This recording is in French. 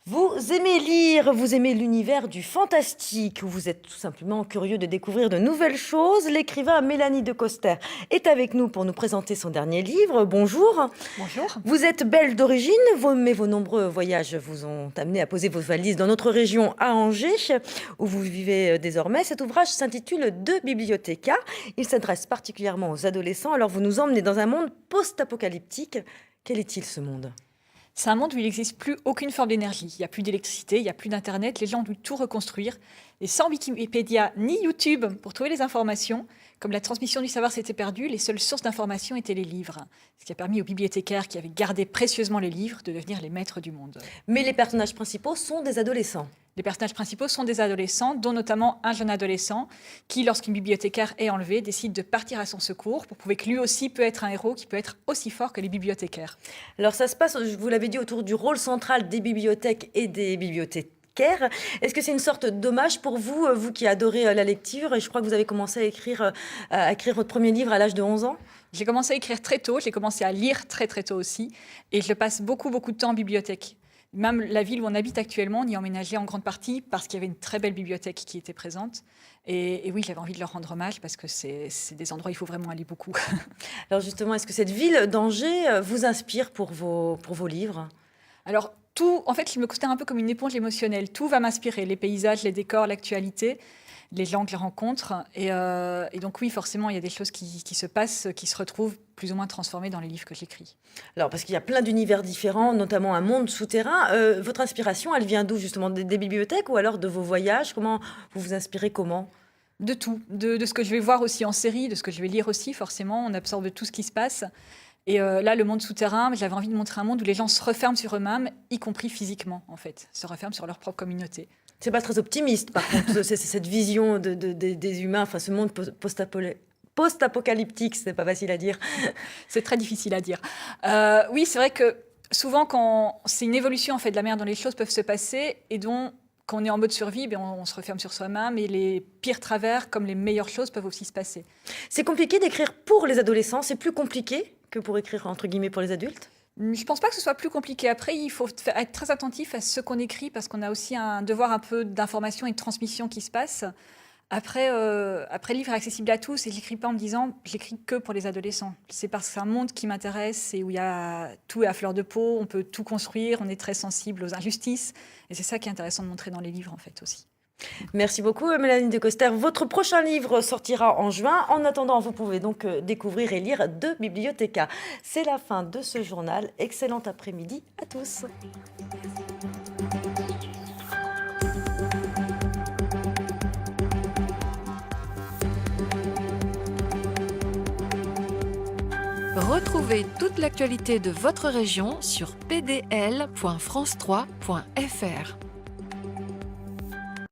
Vous aimez lire, vous aimez l'univers du fantastique, ou vous êtes tout simplement curieux de découvrir de nouvelles choses. L'écrivain Mélanie de Coster est avec nous pour nous présenter son dernier livre. Bonjour. Bonjour. Vous êtes belge d'origine, mais vos nombreux voyages vous ont amené à poser vos valises dans notre région à Angers, où vous vivez désormais. Cet ouvrage s'intitule De Bibliothéca. Il s'adresse particulièrement aux adolescents. Alors vous nous emmenez dans un monde post-apocalyptique. Quel est-il ce monde ? C'est un monde où il n'existe plus aucune forme d'énergie. Il n'y a plus d'électricité, il n'y a plus d'Internet, les gens ont dû tout reconstruire. Et sans Wikipédia ni YouTube pour trouver les informations, comme la transmission du savoir s'était perdue, les seules sources d'informations étaient les livres. Ce qui a permis aux bibliothécaires qui avaient gardé précieusement les livres de devenir les maîtres du monde. Mais les personnages principaux sont des adolescents. Les personnages principaux sont des adolescents, dont notamment un jeune adolescent qui, lorsqu'une bibliothécaire est enlevée, décide de partir à son secours pour prouver que lui aussi peut être un héros qui peut être aussi fort que les bibliothécaires. Alors ça se passe, vous l'avez dit, autour du rôle central des bibliothèques et des bibliothécaires. Est-ce que c'est une sorte d'hommage pour vous, vous qui adorez la lecture? Et je crois que vous avez commencé à écrire votre premier livre à l'âge de 11 ans. J'ai commencé à écrire très tôt, j'ai commencé à lire très très tôt aussi, et je passe beaucoup de temps en bibliothèque. Même la ville où on habite actuellement, on y emménageait en grande partie parce qu'il y avait une très belle bibliothèque qui était présente. Et oui, j'avais envie de leur rendre hommage parce que c'est des endroits où il faut vraiment aller beaucoup. Alors justement, est-ce que cette ville d'Angers vous inspire pour vos livres? Alors tout, en fait, je me considère un peu comme une éponge émotionnelle. Tout va m'inspirer, les paysages, les décors, l'actualité, les gens que je rencontre. Et donc oui, forcément, il y a des choses qui se passent, qui se retrouvent plus ou moins transformées dans les livres que j'écris. Alors, parce qu'il y a plein d'univers différents, notamment un monde souterrain. Votre inspiration, elle vient d'où, justement? Des bibliothèques ou alors de vos voyages? Comment vous vous inspirez, comment? De tout, de ce que je vais voir aussi en série, de ce que je vais lire aussi, forcément. On absorbe tout ce qui se passe. Et là, le monde souterrain, j'avais envie de montrer un monde où les gens se referment sur eux-mêmes, y compris physiquement, en fait. Se referment sur leur propre communauté. C'est pas très optimiste, par contre, c'est cette vision des humains, enfin ce monde post-apocalyptique, c'est pas facile à dire. C'est très difficile à dire. Oui, c'est vrai que souvent, quand c'est une évolution en fait, de la manière dont les choses peuvent se passer, et dont, quand on est en mode survie, on se referme sur soi-même, et les pires travers, comme les meilleures choses, peuvent aussi se passer. C'est compliqué d'écrire pour les adolescents, c'est plus compliqué que pour écrire, entre guillemets, pour les adultes? Je ne pense pas que ce soit plus compliqué. Après, il faut être très attentif à ce qu'on écrit, parce qu'on a aussi un devoir un peu d'information et de transmission qui se passe. Après, le livre est accessible à tous, et je n'écris pas en me disant j'écris que pour les adolescents. C'est parce que c'est un monde qui m'intéresse et où il y a tout est à fleur de peau, on peut tout construire, on est très sensible aux injustices. Et c'est ça qui est intéressant de montrer dans les livres, en fait, aussi. Merci beaucoup, Mélanie de Coster. Votre prochain livre sortira en juin. En attendant, vous pouvez donc découvrir et lire De Bibliothéca. C'est la fin de ce journal. Excellent après-midi à tous. Retrouvez toute l'actualité de votre région sur pdl.france3.fr.